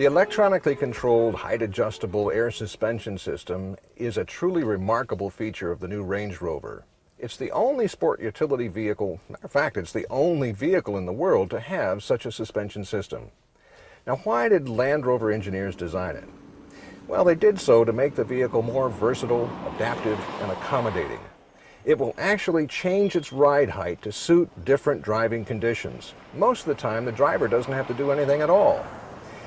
The electronically controlled height-adjustable air suspension system is a truly remarkable feature of the new Range Rover. It's the only sport utility vehicle, matter of fact, it's the only vehicle in the world to have such a suspension system. Now, why did Land Rover engineers design it? Well, they did so to make the vehicle more versatile, adaptive, and accommodating. It will actually change its ride height to suit different driving conditions. Most of the time, the driver doesn't have to do anything at all.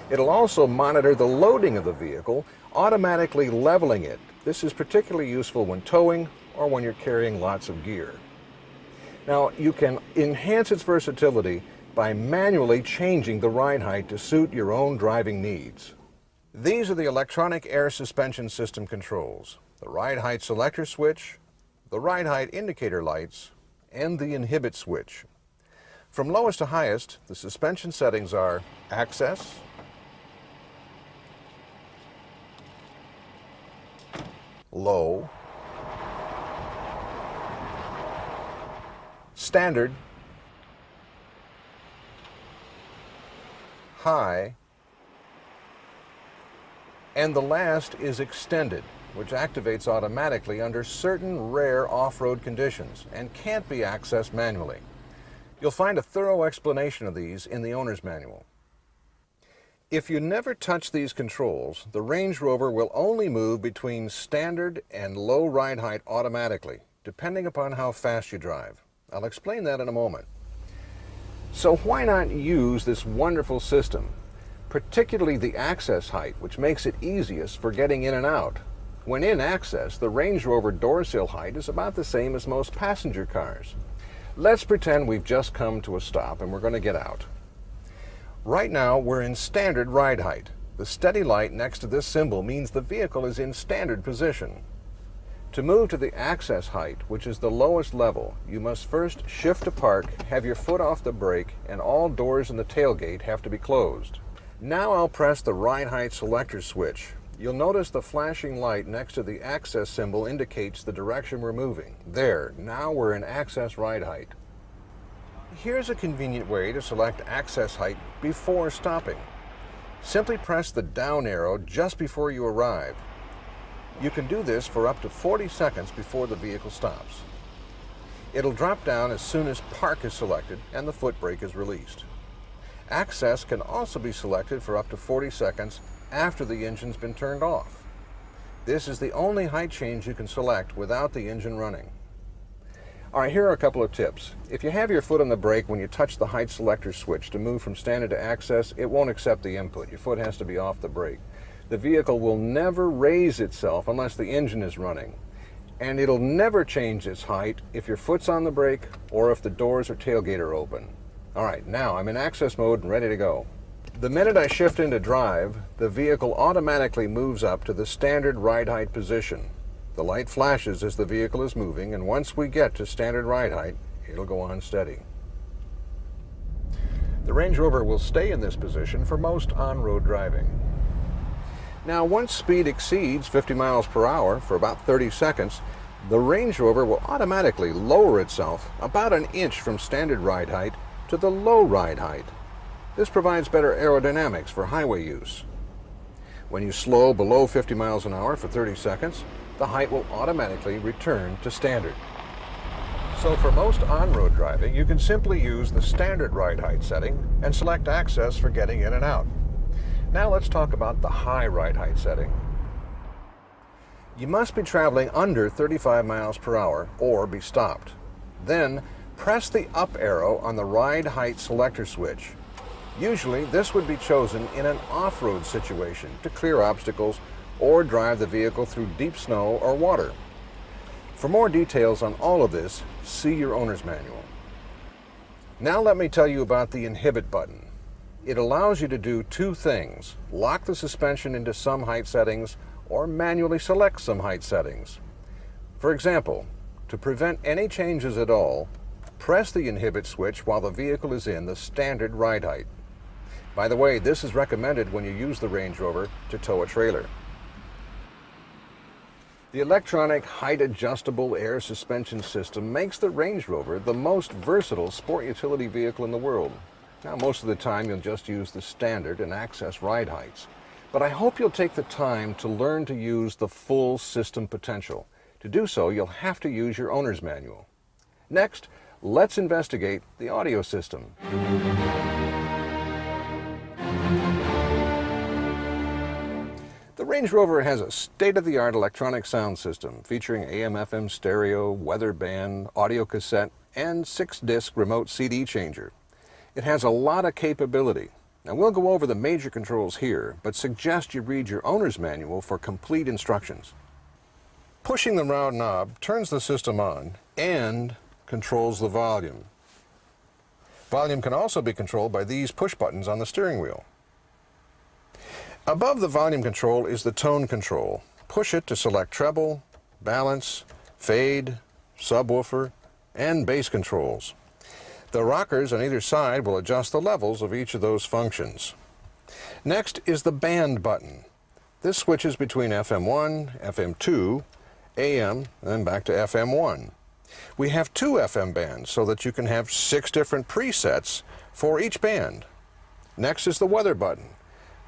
It'll also monitor the loading of the vehicle, automatically leveling it. This is particularly useful when towing or when you're carrying lots of gear. Now, you can enhance its versatility by manually changing the ride height to suit your own driving needs. These are the electronic air suspension system controls: the ride height selector switch, the ride height indicator lights, and the inhibit switch. From lowest to highest, the suspension settings are access, low, standard, high, and the last is extended, which activates automatically under certain rare off-road conditions and can't be accessed manually. You'll find a thorough explanation of these in the owner's manual. If you never touch these controls, the Range Rover will only move between standard and low ride height automatically, depending upon how fast you drive. I'll explain that in a moment. So why not use this wonderful system, particularly the access height, which makes it easiest for getting in and out? When in access, the Range Rover door sill height is about the same as most passenger cars. Let's pretend we've just come to a stop and we're going to get out. Right now, we're in standard ride height. The steady light next to this symbol means the vehicle is in standard position. To move to the access height, which is the lowest level, you must first shift to park, have your foot off the brake, and all doors in the tailgate have to be closed. Now I'll press the ride height selector switch. You'll notice the flashing light next to the access symbol indicates the direction we're moving. There, now we're in access ride height. Here's a convenient way to select access height before stopping. Simply press the down arrow just before you arrive. You can do this for up to 40 seconds before the vehicle stops. It'll drop down as soon as park is selected and the foot brake is released. Access can also be selected for up to 40 seconds after the engine's been turned off. This is the only height change you can select without the engine running. All right, here are a couple of tips. If you have your foot on the brake when you touch the height selector switch to move from standard to access, it won't accept the input. Your foot has to be off the brake. The vehicle will never raise itself unless the engine is running. And it'll never change its height if your foot's on the brake or if the doors or tailgate are open. All right, now I'm in access mode and ready to go. The minute I shift into drive, the vehicle automatically moves up to the standard ride height position. The light flashes as the vehicle is moving, and once we get to standard ride height, it'll go on steady. The Range Rover will stay in this position for most on-road driving. Now, once speed exceeds 50 miles per hour for about 30 seconds, the Range Rover will automatically lower itself about an inch from standard ride height to the low ride height. This provides better aerodynamics for highway use. When you slow below 50 miles an hour for 30 seconds, the height will automatically return to standard. So for most on-road driving, you can simply use the standard ride height setting and select access for getting in and out. Now let's talk about the high ride height setting. You must be traveling under 35 miles per hour or be stopped. Then press the up arrow on the ride height selector switch. Usually this would be chosen in an off-road situation to clear obstacles or drive the vehicle through deep snow or water. For more details on all of this, see your owner's manual. Now let me tell you about the inhibit button. It allows you to do two things: lock the suspension into some height settings or manually select some height settings. For example, to prevent any changes at all, press the inhibit switch while the vehicle is in the standard ride height. By the way, this is recommended when you use the Range Rover to tow a trailer. The electronic height-adjustable air suspension system makes the Range Rover the most versatile sport utility vehicle in the world. Now, most of the time you'll just use the standard and access ride heights. But I hope you'll take the time to learn to use the full system potential. To do so, you'll have to use your owner's manual. Next, let's investigate the audio system. The Range Rover has a state-of-the-art electronic sound system featuring AM/FM stereo, weather band, audio cassette, and 6-disc remote CD changer. It has a lot of capability. Now, we'll go over the major controls here, but suggest you read your owner's manual for complete instructions. Pushing the round knob turns the system on and controls the volume. Volume can also be controlled by these push buttons on the steering wheel. Above the volume control is the tone control. Push it to select treble, balance, fade, subwoofer, and bass controls. The rockers on either side will adjust the levels of each of those functions. Next is the band button. This switches between FM1, FM2, AM, and back to FM1. We have 2 FM bands so that you can have 6 different presets for each band. Next is the weather button.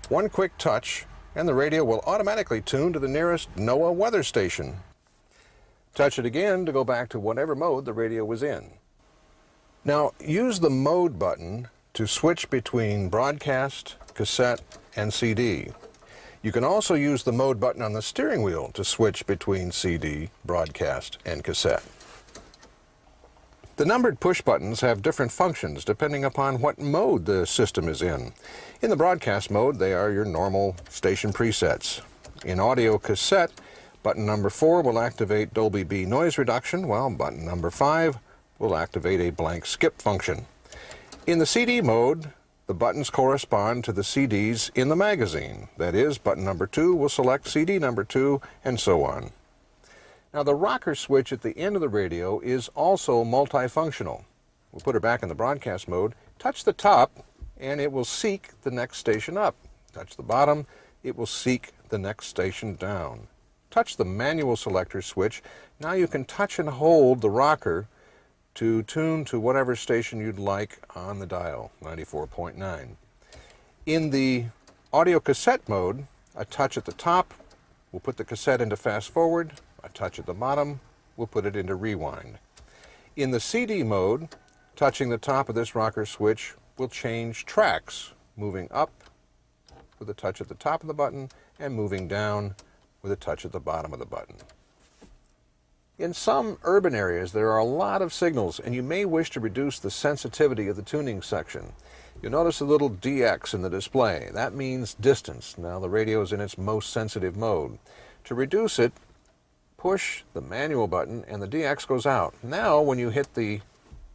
One quick touch and the radio will automatically tune to the nearest NOAA weather station. Touch it again to go back to whatever mode the radio was in. Now, use the mode button to switch between broadcast, cassette, and CD. You can also use the mode button on the steering wheel to switch between CD, broadcast, and cassette. The numbered push buttons have different functions depending upon what mode the system is in. In the broadcast mode, they are your normal station presets. In audio cassette, button number 4 will activate Dolby B noise reduction, while button number 5 will activate a blank skip function. In the CD mode, the buttons correspond to the CDs in the magazine. That is, button number 2 will select CD number 2, and so on. Now, the rocker switch at the end of the radio is also multifunctional. We'll put her back in the broadcast mode. Touch the top, and it will seek the next station up. Touch the bottom, it will seek the next station down. Touch the manual selector switch. Now you can touch and hold the rocker to tune to whatever station you'd like on the dial, 94.9. In the audio cassette mode, a touch at the top will put the cassette into fast forward. A touch at the bottom will put it into rewind. In the CD mode, touching the top of this rocker switch will change tracks, moving up with a touch at the top of the button and moving down with a touch at the bottom of the button. In some urban areas, there are a lot of signals, and you may wish to reduce the sensitivity of the tuning section. You'll notice a little DX in the display. That means distance. Now the radio is in its most sensitive mode. To reduce it, push the manual button and the DX goes out. Now when you hit the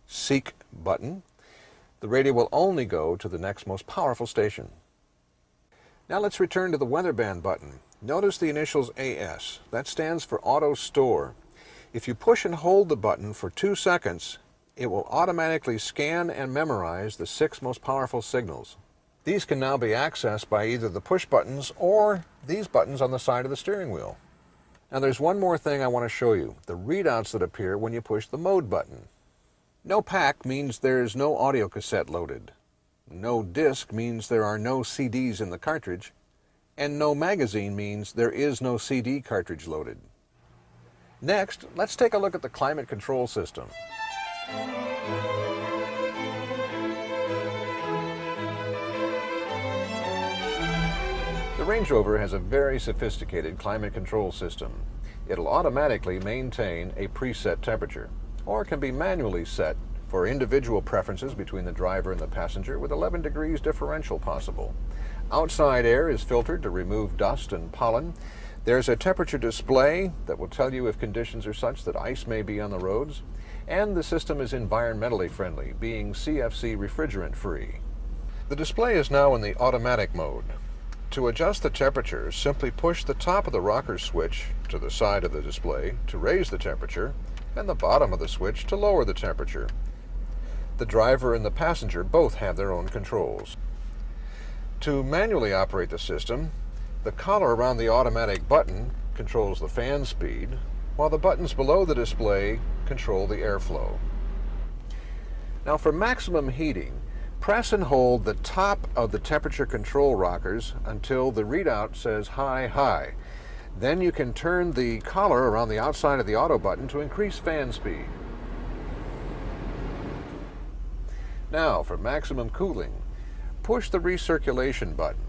seek button, the radio will only go to the next most powerful station. Now let's return to the weather band button. Notice the initials AS. That stands for Auto Store. If you push and hold the button for 2 seconds, it will automatically scan and memorize the 6 most powerful signals. These can now be accessed by either the push buttons or these buttons on the side of the steering wheel. Now there's one more thing I want to show you, the readouts that appear when you push the mode button. No pack means there's no audio cassette loaded. No disc means there are no CDs in the cartridge. And no magazine means there is no CD cartridge loaded. Next, let's take a look at the climate control system. The Range Rover has a very sophisticated climate control system. It'll automatically maintain a preset temperature, or can be manually set for individual preferences between the driver and the passenger with 11 degrees differential possible. Outside air is filtered to remove dust and pollen. There's a temperature display that will tell you if conditions are such that ice may be on the roads. And the system is environmentally friendly, being CFC refrigerant free. The display is now in the automatic mode. To adjust the temperature, simply push the top of the rocker switch to the side of the display to raise the temperature, and the bottom of the switch to lower the temperature. The driver and the passenger both have their own controls. To manually operate the system, the collar around the automatic button controls the fan speed, while the buttons below the display control the airflow. Now for maximum heating, Press and hold the top of the temperature control rockers until the readout says high, high. Then you can turn the collar around the outside of the auto button to increase fan speed. Now for maximum cooling, push the recirculation button.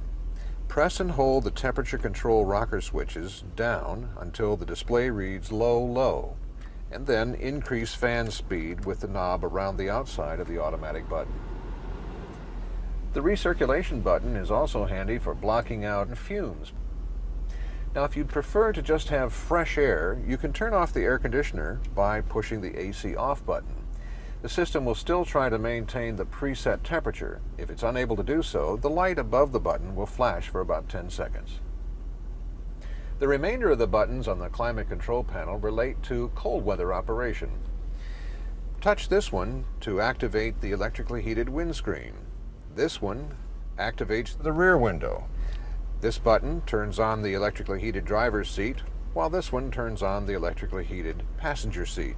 Press and hold the temperature control rocker switches down until the display reads low, low, and then increase fan speed with the knob around the outside of the automatic button. The recirculation button is also handy for blocking out fumes. Now, if you'd prefer to just have fresh air, you can turn off the air conditioner by pushing the AC off button. The system will still try to maintain the preset temperature. If it's unable to do so, the light above the button will flash for about 10 seconds. The remainder of the buttons on the climate control panel relate to cold weather operation. Touch this one to activate the electrically heated windscreen. This one activates the rear window. This button turns on the electrically heated driver's seat, while this one turns on the electrically heated passenger seat.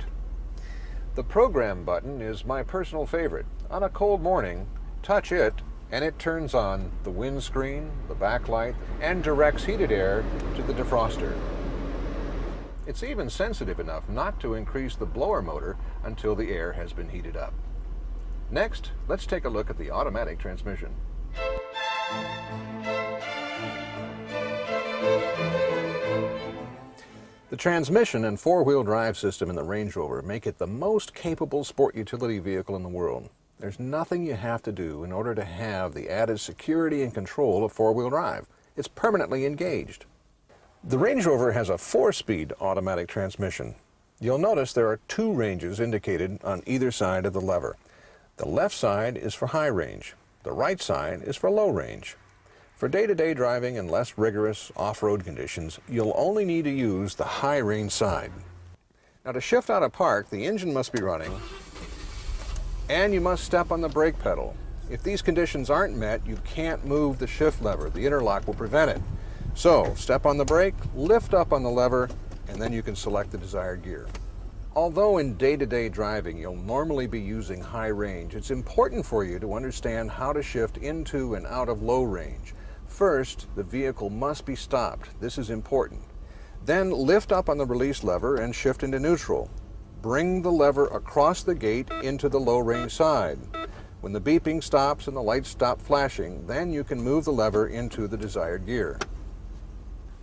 The program button is my personal favorite. On a cold morning, touch it and it turns on the windscreen, the backlight, and directs heated air to the defroster. It's even sensitive enough not to increase the blower motor until the air has been heated up. Next, let's take a look at the automatic transmission. The transmission and four-wheel drive system in the Range Rover make it the most capable sport utility vehicle in the world. There's nothing you have to do in order to have the added security and control of four-wheel drive. It's permanently engaged. The Range Rover has a 4-speed automatic transmission. You'll notice there are 2 ranges indicated on either side of the lever. The left side is for high range. The right side is for low range. For day-to-day driving and less rigorous off-road conditions, you'll only need to use the high range side. Now, to shift out of park, the engine must be running and you must step on the brake pedal. If these conditions aren't met, you can't move the shift lever. The interlock will prevent it. So, step on the brake, lift up on the lever, and then you can select the desired gear. Although in day-to-day driving you'll normally be using high range, it's important for you to understand how to shift into and out of low range. First, the vehicle must be stopped. This is important. Then lift up on the release lever and shift into neutral. Bring the lever across the gate into the low range side. When the beeping stops and the lights stop flashing, then you can move the lever into the desired gear.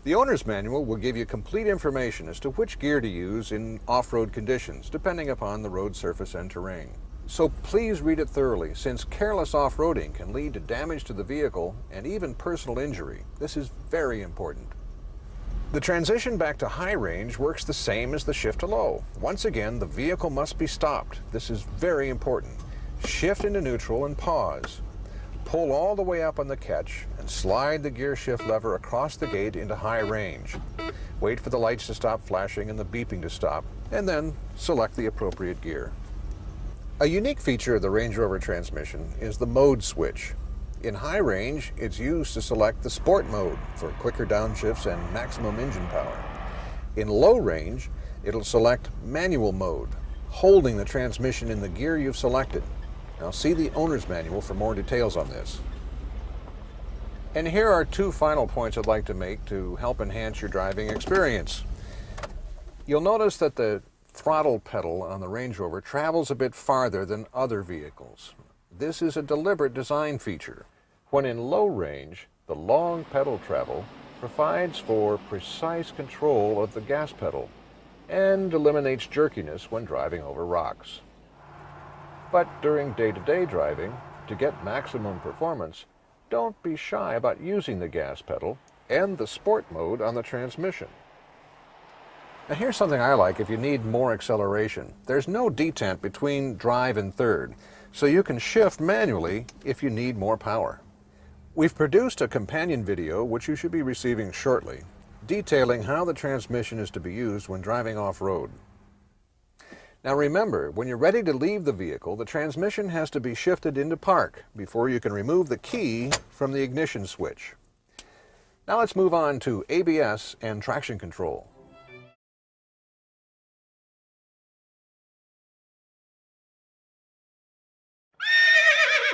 The owner's manual will give you complete information as to which gear to use in off-road conditions, depending upon the road surface and terrain. So please read it thoroughly, since careless off-roading can lead to damage to the vehicle and even personal injury. This is very important. The transition back to high range works the same as the shift to low. Once again, the vehicle must be stopped. This is very important. Shift into neutral and pause. Pull all the way up on the catch and slide the gear shift lever across the gate into high range. Wait for the lights to stop flashing and the beeping to stop, and then select the appropriate gear. A unique feature of the Range Rover transmission is the mode switch. In high range, it's used to select the sport mode for quicker downshifts and maximum engine power. In low range, it'll select manual mode, holding the transmission in the gear you've selected. Now see the owner's manual for more details on this. And here are 2 final points I'd like to make to help enhance your driving experience. You'll notice that the throttle pedal on the Range Rover travels a bit farther than other vehicles. This is a deliberate design feature. When in low range, the long pedal travel provides for precise control of the gas pedal and eliminates jerkiness when driving over rocks. But during day-to-day driving, to get maximum performance, don't be shy about using the gas pedal and the sport mode on the transmission. Now here's something I like if you need more acceleration. There's no detent between drive and third, so you can shift manually if you need more power. We've produced a companion video, which you should be receiving shortly, detailing how the transmission is to be used when driving off-road. Now remember, when you're ready to leave the vehicle, the transmission has to be shifted into park before you can remove the key from the ignition switch. Now let's move on to ABS and traction control.